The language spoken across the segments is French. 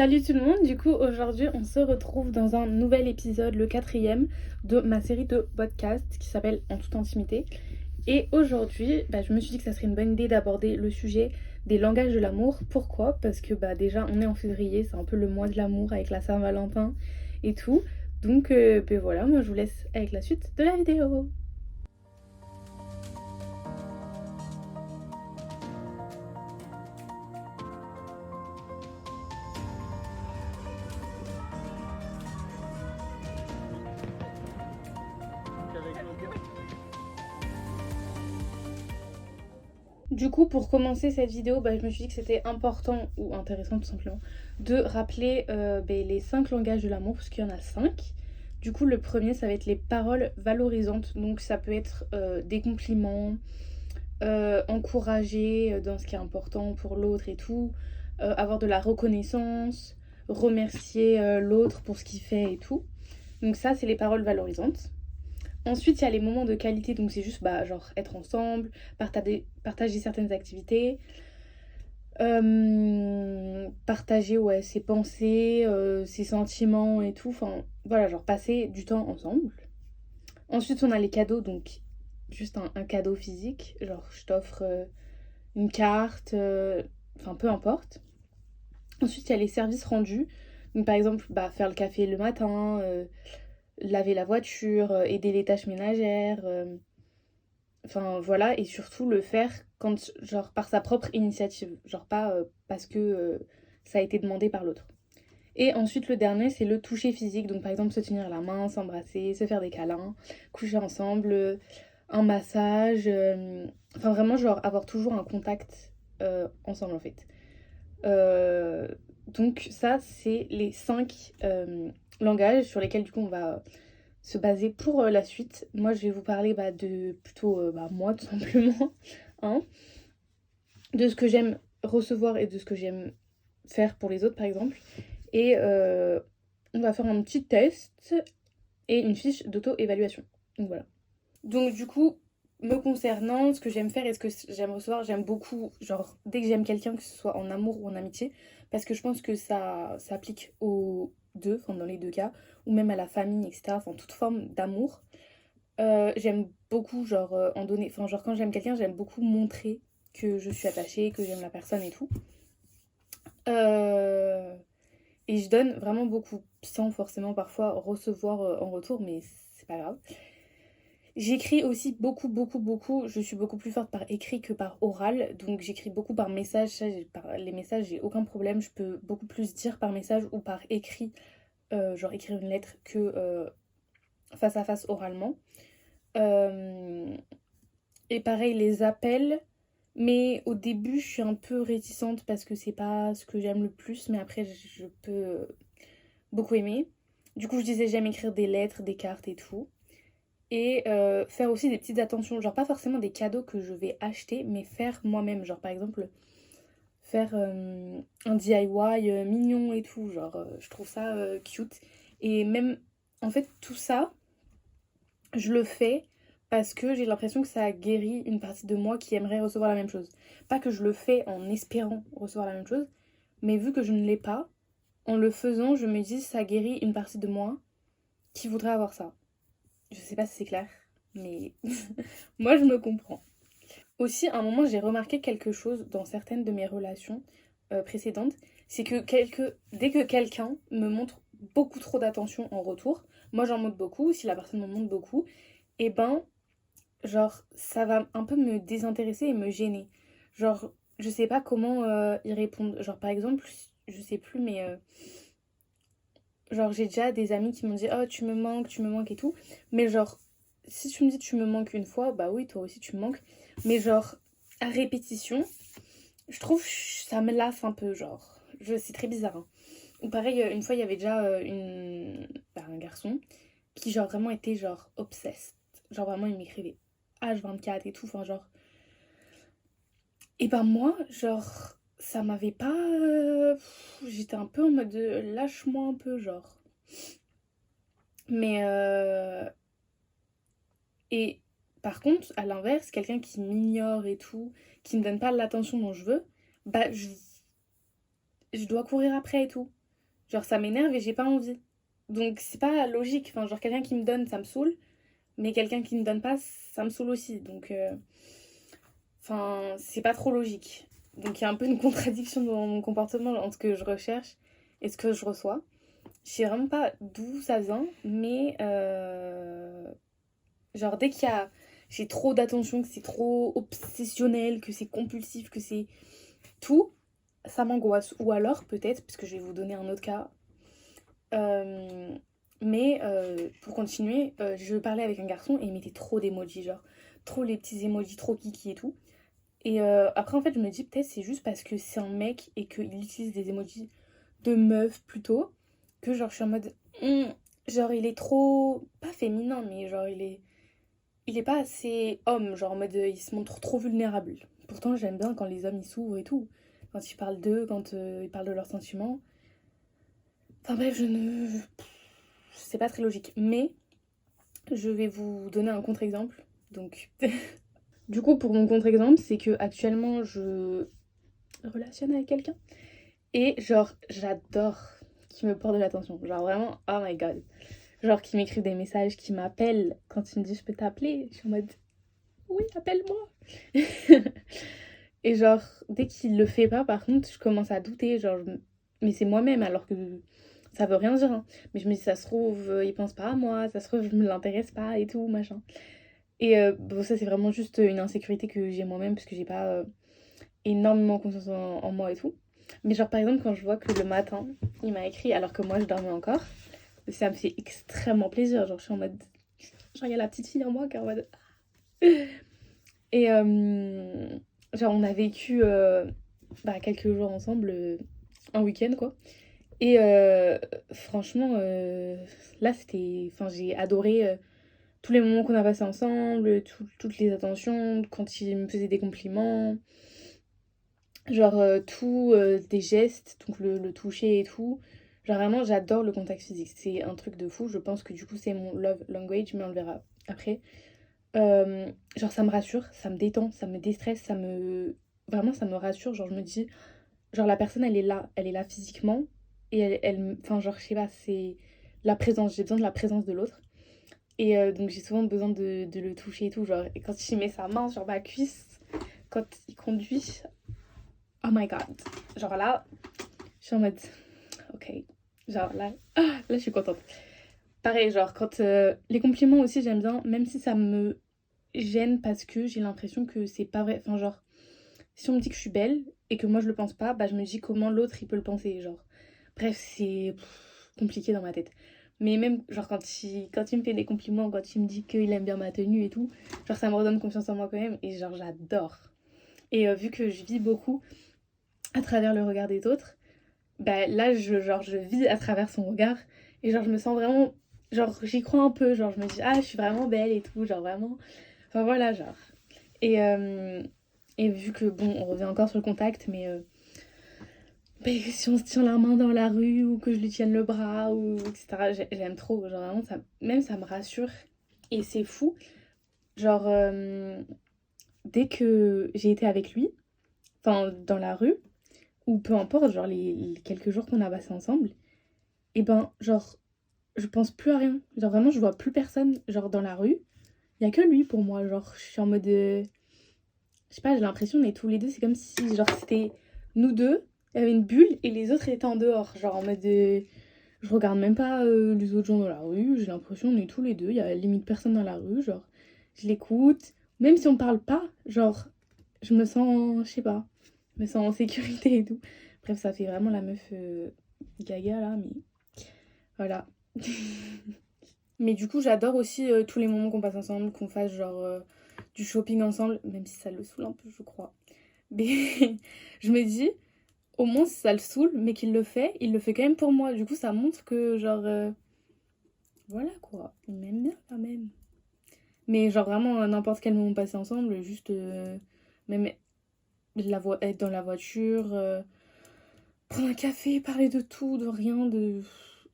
Salut tout le monde, du coup aujourd'hui on se retrouve dans un nouvel épisode, le quatrième de ma série de podcasts qui s'appelle En toute intimité. Et aujourd'hui je me suis dit que ça serait une bonne idée d'aborder le sujet des langages de l'amour. Pourquoi? Parce que déjà on est en février, c'est un peu le mois de l'amour avec la Saint-Valentin et tout. Donc voilà, moi je vous laisse avec la suite de la vidéo. Du coup, pour commencer cette vidéo, je me suis dit que c'était important ou intéressant tout simplement de rappeler les 5 langages de l'amour, parce qu'il y en a 5. Du coup, le premier, ça va être les paroles valorisantes. Donc, ça peut être des compliments, encourager dans ce qui est important pour l'autre et tout, avoir de la reconnaissance, remercier l'autre pour ce qu'il fait et tout. Donc, ça, c'est les paroles valorisantes. Ensuite, il y a les moments de qualité, donc c'est juste genre être ensemble, partager certaines activités, partager ses pensées, ses sentiments et tout. Enfin, voilà, genre passer du temps ensemble. Ensuite, on a les cadeaux, donc juste un cadeau physique, genre je t'offre une carte, enfin peu importe. Ensuite, il y a les services rendus, donc par exemple, faire le café le matin, laver la voiture, aider les tâches ménagères. Enfin voilà, et surtout le faire quand, genre par sa propre initiative, genre pas parce que ça a été demandé par l'autre. Et ensuite le dernier c'est le toucher physique, donc par exemple se tenir la main, s'embrasser, se faire des câlins, coucher ensemble, un massage, enfin vraiment genre avoir toujours un contact ensemble en fait. Euh, donc ça c'est les 5 langages sur lesquels du coup on va se baser pour la suite. Moi, je vais vous parler de plutôt moi, tout simplement, hein, de ce que j'aime recevoir et de ce que j'aime faire pour les autres, par exemple. Et on va faire un petit test et une fiche d'auto-évaluation. Donc voilà. Donc du coup, me concernant, ce que j'aime faire et ce que j'aime recevoir, j'aime beaucoup, genre, dès que j'aime quelqu'un, que ce soit en amour ou en amitié, parce que je pense que ça s'applique aux deux, enfin dans les deux cas, ou même à la famille, etc., enfin toute forme d'amour. J'aime beaucoup, genre, en donner, enfin genre quand j'aime quelqu'un, j'aime beaucoup montrer que je suis attachée, que j'aime la personne et tout. Euh, et je donne vraiment beaucoup, sans forcément parfois recevoir en retour, mais c'est pas grave. J'écris aussi beaucoup, beaucoup, beaucoup. Je suis beaucoup plus forte par écrit que par oral. Donc j'écris beaucoup par message. Ça, par les messages, j'ai aucun problème. Je peux beaucoup plus dire par message ou par écrit, genre écrire une lettre, que face à face oralement. Euh, et pareil, les appels. Mais au début, je suis un peu réticente parce que c'est pas ce que j'aime le plus. Mais après, je peux beaucoup aimer. Du coup, je disais, j'aime écrire des lettres, des cartes et tout. Et faire aussi des petites attentions, genre pas forcément des cadeaux que je vais acheter, mais faire moi-même. Genre par exemple, faire un DIY mignon et tout, genre je trouve ça cute. Et même, en fait, tout ça, je le fais parce que j'ai l'impression que ça guérit une partie de moi qui aimerait recevoir la même chose. Pas que je le fais en espérant recevoir la même chose, mais vu que je ne l'ai pas, en le faisant, je me dis ça guérit une partie de moi qui voudrait avoir ça. Je sais pas si c'est clair, mais moi je me comprends. Aussi, à un moment, j'ai remarqué quelque chose dans certaines de mes relations précédentes, c'est que dès que quelqu'un me montre beaucoup trop d'attention en retour, moi j'en montre beaucoup, si la personne m'en montre beaucoup, et genre, ça va un peu me désintéresser et me gêner. Genre, je sais pas comment y répondre. Genre, par exemple, je sais plus, mais genre, j'ai déjà des amis qui m'ont dit, oh, tu me manques et tout. Mais genre, si tu me dis tu me manques une fois, bah oui, toi aussi tu me manques. Mais genre, à répétition, je trouve ça me lasse un peu, genre. C'est très bizarre, hein. Ou pareil, une fois, il y avait déjà un garçon qui, genre, vraiment était, genre, obsessed. Genre, vraiment, il m'écrivait H24 et tout, enfin, genre. Et moi, genre, ça m'avait pas. J'étais un peu en mode lâche-moi un peu, genre. Mais et par contre, à l'inverse, quelqu'un qui m'ignore et tout, qui me donne pas l'attention dont je veux, je dois courir après et tout. Genre, ça m'énerve et j'ai pas envie. Donc, c'est pas logique. Enfin, genre, quelqu'un qui me donne, ça me saoule. Mais quelqu'un qui ne donne pas, ça me saoule aussi. Donc, enfin, c'est pas trop logique. Donc, il y a un peu une contradiction dans mon comportement entre ce que je recherche et ce que je reçois. Je sais vraiment pas d'où ça vient, mais genre, dès qu'il y a. J'ai trop d'attention, que c'est trop obsessionnel, que c'est compulsif, que c'est tout, ça m'angoisse. Ou alors, peut-être, parce que je vais vous donner un autre cas. euh, mais pour continuer, je parlais avec un garçon et il mettait trop d'emojis, genre trop les petits emojis, trop kiki et tout. Et après, en fait, je me dis peut-être c'est juste parce que c'est un mec et qu'il utilise des emojis de meuf plutôt, que genre je suis en mode. Genre, il est trop. Pas féminin, mais genre, il est pas assez homme, genre en mode il se montre trop vulnérable. Pourtant, j'aime bien quand les hommes ils s'ouvrent et tout. Quand ils parlent d'eux, quand ils parlent de leurs sentiments. Enfin bref, je ne. C'est pas très logique. Mais je vais vous donner un contre-exemple. Donc, du coup, pour mon contre-exemple, c'est que actuellement je relationne avec quelqu'un. Et genre, j'adore qu'il me porte de l'attention. Genre vraiment, oh my god. Genre qu'il m'écrive des messages, qu'il m'appelle. Quand il me dit je peux t'appeler, je suis en mode oui, appelle-moi. Et genre, dès qu'il le fait pas, par contre, je commence à douter. Genre, mais c'est moi-même, alors que ça veut rien dire, hein. Mais je me dis, ça se trouve, il pense pas à moi, ça se trouve, je me l'intéresse pas et tout, machin. Et bon, ça, c'est vraiment juste une insécurité que j'ai moi-même, parce que j'ai pas énormément confiance en moi et tout. Mais genre, par exemple, quand je vois que le matin, il m'a écrit alors que moi, je dormais encore, ça me fait extrêmement plaisir. Genre, je suis en mode. Genre, il y a la petite fille en moi qui est en mode. Et genre, on a vécu bah, quelques jours ensemble, un week-end quoi. Et franchement, là c'était. Enfin, j'ai adoré tous les moments qu'on a passés ensemble, toutes les attentions, quand il me faisait des compliments, genre tout, des gestes, donc le toucher et tout. Genre vraiment, j'adore le contact physique. C'est un truc de fou. Je pense que du coup, c'est mon love language, mais on le verra après. Genre ça me rassure, ça me détend, ça me déstresse, ça me... Vraiment ça me rassure, genre je me dis, genre la personne elle est là physiquement, et enfin genre je sais pas, c'est la présence, j'ai besoin de la présence de l'autre. Et donc j'ai souvent besoin de le toucher et tout, genre, et quand il met sa main sur ma cuisse, quand il conduit, oh my god. Genre là, je suis en mode, ok, genre là, là je suis contente. Pareil, genre quand les compliments aussi j'aime bien, même si ça me gêne parce que j'ai l'impression que c'est pas vrai. Enfin, genre, si on me dit que je suis belle et que moi je le pense pas, bah je me dis comment l'autre il peut le penser. Genre, bref, c'est compliqué dans ma tête. Mais même, genre, quand il me fait des compliments, quand il me dit qu'il aime bien ma tenue et tout, genre, ça me redonne confiance en moi quand même. Et genre, j'adore. Et vu que je vis beaucoup à travers le regard des autres, bah là, genre, je vis à travers son regard. Et genre, je me sens vraiment. Genre, j'y crois un peu. Genre, je me dis, ah, je suis vraiment belle et tout. Genre, vraiment. Enfin, voilà, genre. Et, vu que, bon, on revient encore sur le contact, mais si on se tient la main dans la rue ou que je lui tienne le bras, ou etc., j'aime trop. Genre, vraiment, ça, même ça me rassure. Et c'est fou. Genre, dès que j'ai été avec lui, enfin, dans la rue, ou peu importe, genre, les quelques jours qu'on a passés ensemble, et ben, genre, je pense plus à rien. Genre, vraiment, je vois plus personne, genre, dans la rue. Il y a que lui pour moi. Genre, je suis en mode. Je sais pas, j'ai l'impression, on est tous les deux, c'est comme si, genre, c'était nous deux, il y avait une bulle et les autres étaient en dehors. Genre, en mode. Je regarde même pas les autres gens dans la rue, j'ai l'impression, on est tous les deux, il y a limite personne dans la rue, genre, je l'écoute. Même si on parle pas, genre, je me sens, je sais pas, je me sens en sécurité et tout. Bref, ça fait vraiment la meuf gaga là, mais voilà. Mais du coup, j'adore aussi tous les moments qu'on passe ensemble, qu'on fasse genre du shopping ensemble, même si ça le saoule un peu, je crois. Mais je me dis, au moins si ça le saoule, mais qu'il le fait, il le fait quand même pour moi. Du coup, ça montre que genre, voilà quoi, il m'aime bien quand même. Mais genre vraiment, n'importe quel moment passé ensemble, juste même être dans la voiture, prendre un café, parler de tout, de rien, de...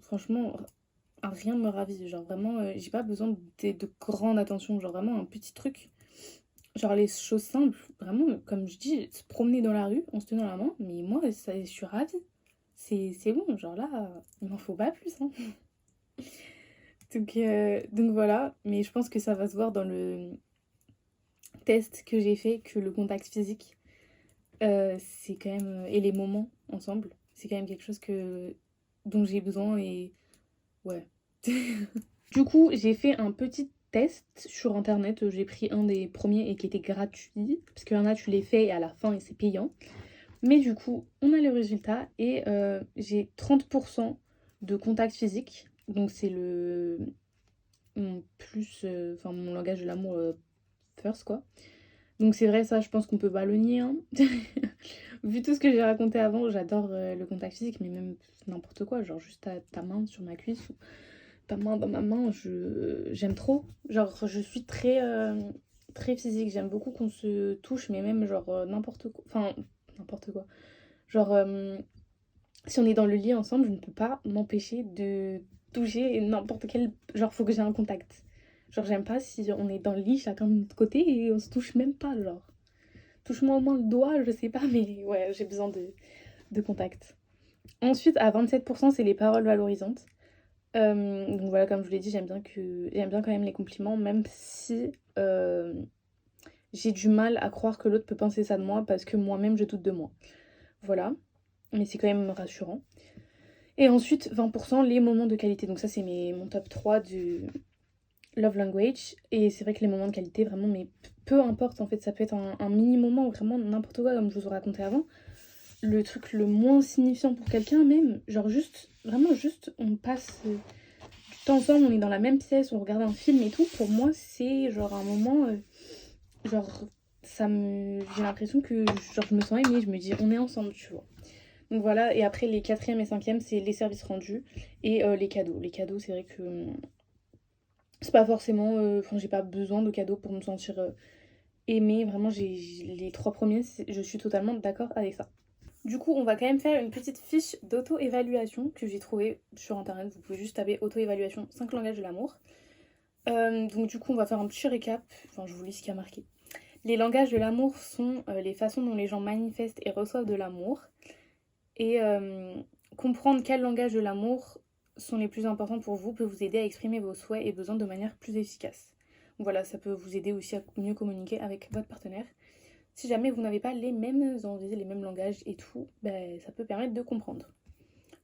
Franchement, rien me ravit. Genre vraiment, j'ai pas besoin de grande attention. Genre vraiment un petit truc. Genre les choses simples. Vraiment, comme je dis, se promener dans la rue en se tenant la main. Mais moi, ça, je suis ravie. c'est bon, genre là, il m'en faut pas plus, hein. Donc voilà, mais je pense que ça va se voir dans le test que j'ai fait que le contact physique, c'est quand même, et les moments ensemble, c'est quand même quelque chose dont j'ai besoin et ouais. Du coup, j'ai fait un petit test sur internet. J'ai pris un des premiers et qui était gratuit. Parce qu'il y en a, tu les fais et à la fin, et c'est payant. Mais du coup, on a le résultat et j'ai 30% de contact physique. Donc c'est mon plus, enfin mon langage de l'amour first quoi. Donc c'est vrai, ça, je pense qu'on peut pas le nier, hein. Vu tout ce que j'ai raconté avant, j'adore le contact physique, mais même n'importe quoi, genre juste ta main sur ma cuisse ou ta main dans ma main, j'aime trop. Genre, je suis très physique, j'aime beaucoup qu'on se touche, mais même genre n'importe quoi. Enfin, n'importe quoi. Genre, si on est dans le lit ensemble, je ne peux pas m'empêcher de toucher n'importe quel. Genre, faut que j'ai un contact. Genre, j'aime pas si on est dans le lit, chacun de notre côté, et on se touche même pas, genre. Touche-moi au moins le doigt, je sais pas, mais ouais, j'ai besoin de contact. Ensuite, à 27%, c'est les paroles valorisantes. Donc voilà, comme je vous l'ai dit, j'aime bien quand même les compliments, même si j'ai du mal à croire que l'autre peut penser ça de moi parce que moi-même je doute de moi. Voilà, mais c'est quand même rassurant. Et ensuite, 20% les moments de qualité. Donc ça, c'est mon top 3 du love language. Et c'est vrai que les moments de qualité, vraiment, mais peu importe en fait, ça peut être un mini moment ou vraiment n'importe quoi, comme je vous ai raconté avant. Le truc le moins signifiant pour quelqu'un, même, genre juste, vraiment juste, on passe du temps ensemble, on est dans la même pièce, on regarde un film et tout. Pour moi, c'est genre un moment, genre, j'ai l'impression que genre, je me sens aimée, je me dis, on est ensemble, tu vois. Donc voilà, et après les quatrième et cinquième, c'est les services rendus et les cadeaux. Les cadeaux, c'est vrai que c'est pas forcément. Enfin, j'ai pas besoin de cadeaux pour me sentir aimée. Vraiment, les trois premiers, je suis totalement d'accord avec ça. Du coup, on va quand même faire une petite fiche d'auto-évaluation que j'ai trouvée sur internet. Vous pouvez juste taper auto-évaluation 5 langages de l'amour. Donc, du coup, on va faire un petit récap. Enfin, je vous lis ce qui a marqué. Les langages de l'amour sont les façons dont les gens manifestent et reçoivent de l'amour. Et comprendre quels langages de l'amour sont les plus importants pour vous peut vous aider à exprimer vos souhaits et besoins de manière plus efficace. Donc voilà, ça peut vous aider aussi à mieux communiquer avec votre partenaire. Si jamais vous n'avez pas les mêmes envies, les mêmes langages et tout, ben, ça peut permettre de comprendre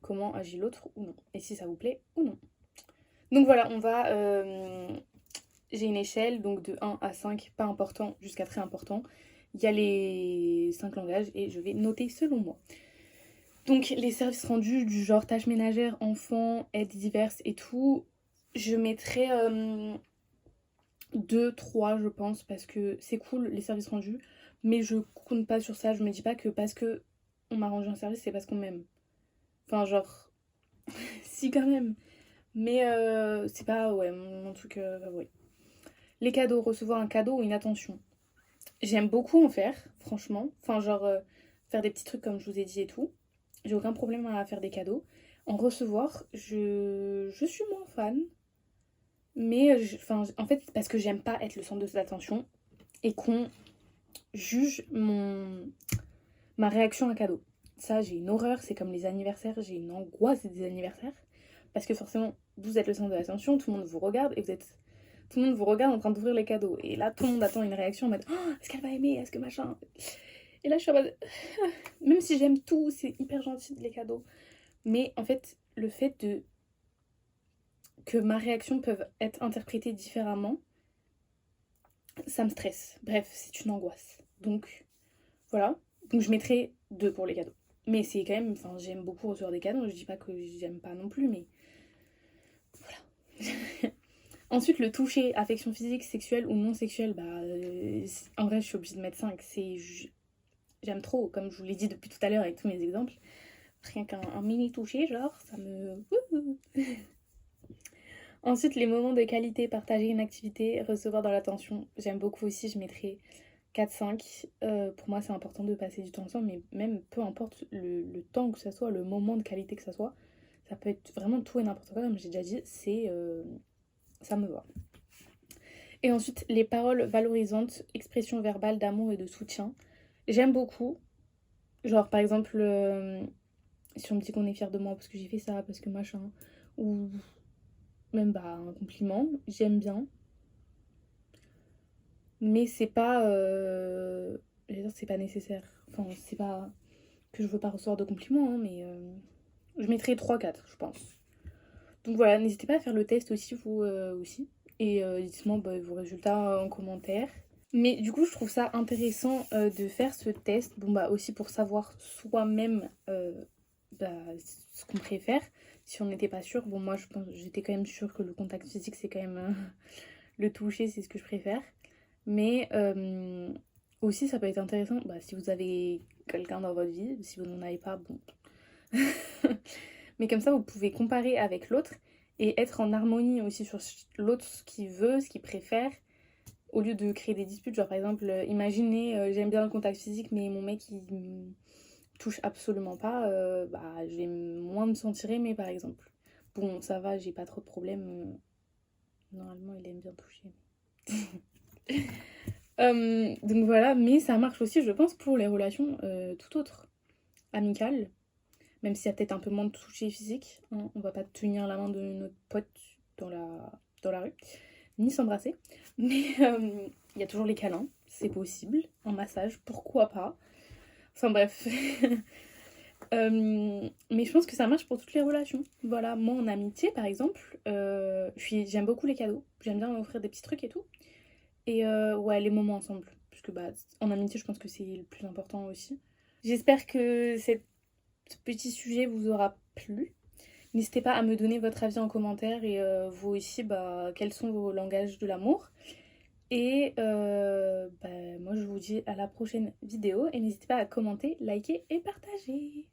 comment agit l'autre ou non. Et si ça vous plaît ou non. Donc voilà, j'ai une échelle, donc de 1 à 5, pas important, jusqu'à très important. Il y a les 5 langages et je vais noter selon moi. Donc les services rendus du genre tâches ménagères, enfants, aides diverses et tout, je mettrais 2, 3 je pense, parce que c'est cool les services rendus, mais je compte pas sur ça, je me dis pas que parce que on m'a rendu un service, c'est parce qu'on m'aime. Enfin genre, si quand même, mais c'est pas ouais, mon truc favori. Les cadeaux, recevoir un cadeau ou une attention. J'aime beaucoup en faire, franchement. Enfin genre, faire des petits trucs comme je vous ai dit et tout. J'ai aucun problème à faire des cadeaux. En recevoir, je suis moins fan. Mais en fait, parce que j'aime pas être le centre de l'attention et qu'on juge ma réaction à un cadeau. Ça, j'ai une horreur. C'est comme les anniversaires. J'ai une angoisse des anniversaires. Parce que forcément, vous êtes le centre de l'attention, tout le monde vous regarde et tout le monde vous regarde en train d'ouvrir les cadeaux. Et là, tout le monde attend une réaction en mode oh, est-ce qu'elle va aimer? Est-ce que machin? Et là, je suis en mode même si j'aime tout, c'est hyper gentil les cadeaux. Mais en fait, le fait que ma réaction peut être interprétée différemment, ça me stresse. Bref, c'est une angoisse. Donc, voilà. Donc, je mettrai 2 pour les cadeaux. Mais c'est quand même, enfin, j'aime beaucoup recevoir des cadeaux. Je dis pas que j'aime pas non plus, mais voilà. Ensuite, le toucher, affection physique, sexuelle ou non sexuelle, bah, en vrai, je suis obligée de mettre 5. J'aime trop, comme je vous l'ai dit depuis tout à l'heure avec tous mes exemples. Rien qu'un mini toucher, genre, ça me. Ensuite, les moments de qualité, partager une activité, recevoir dans l'attention. J'aime beaucoup aussi, je mettrai 4-5. Pour moi, c'est important de passer du temps ensemble, mais même peu importe le temps que ça soit, le moment de qualité que ça soit, ça peut être vraiment tout et n'importe quoi, comme j'ai déjà dit, ça me va. Et ensuite, les paroles valorisantes, expressions verbales d'amour et de soutien. J'aime beaucoup. Genre, par exemple, Si on me dit qu'on est fier de moi parce que j'ai fait ça, parce que machin, ou même bah un compliment, j'aime bien. Mais c'est pas... je veux dire, c'est pas nécessaire. Enfin, c'est pas que je veux pas recevoir de compliments, hein, mais je mettrais 3-4, je pense. Donc voilà, n'hésitez pas à faire le test aussi, vous aussi. Et dites-moi bah, vos résultats en commentaire. Mais du coup, je trouve ça intéressant de faire ce test. Bon, bah aussi pour savoir soi-même bah, ce qu'on préfère. Si on n'était pas sûr, bon, moi, je pense, j'étais quand même sûre que le contact physique, c'est quand même le toucher, c'est ce que je préfère. Mais aussi, ça peut être intéressant bah, si vous avez quelqu'un dans votre vie. Si vous n'en avez pas, bon. Mais comme ça, vous pouvez comparer avec l'autre et être en harmonie aussi sur l'autre, ce qu'il veut, ce qu'il préfère, au lieu de créer des disputes. Genre, par exemple, imaginez, j'aime bien le contact physique, mais mon mec, il me touche absolument pas, bah, je vais moins me sentir aimée, par exemple. Bon, ça va, j'ai pas trop de problèmes. Normalement, il aime bien toucher. Donc voilà, mais ça marche aussi, je pense, pour les relations tout autres, amicales. Même s'il y a peut-être un peu moins de toucher physique, hein. On va pas tenir la main de notre pote dans la rue, ni s'embrasser. Mais il y a toujours les câlins, c'est possible. Un massage, pourquoi pas. Enfin bref. Mais je pense que ça marche pour toutes les relations. Voilà, moi en amitié par exemple, j'aime beaucoup les cadeaux. J'aime bien offrir des petits trucs et tout. Et ouais, les moments ensemble. Parce que bah, en amitié, je pense que c'est le plus important aussi. J'espère que ce petit sujet vous aura plu. N'hésitez pas à me donner votre avis en commentaire et vous aussi, bah, quels sont vos langages de l'amour. Et bah, moi, je vous dis à la prochaine vidéo. Et n'hésitez pas à commenter, liker et partager.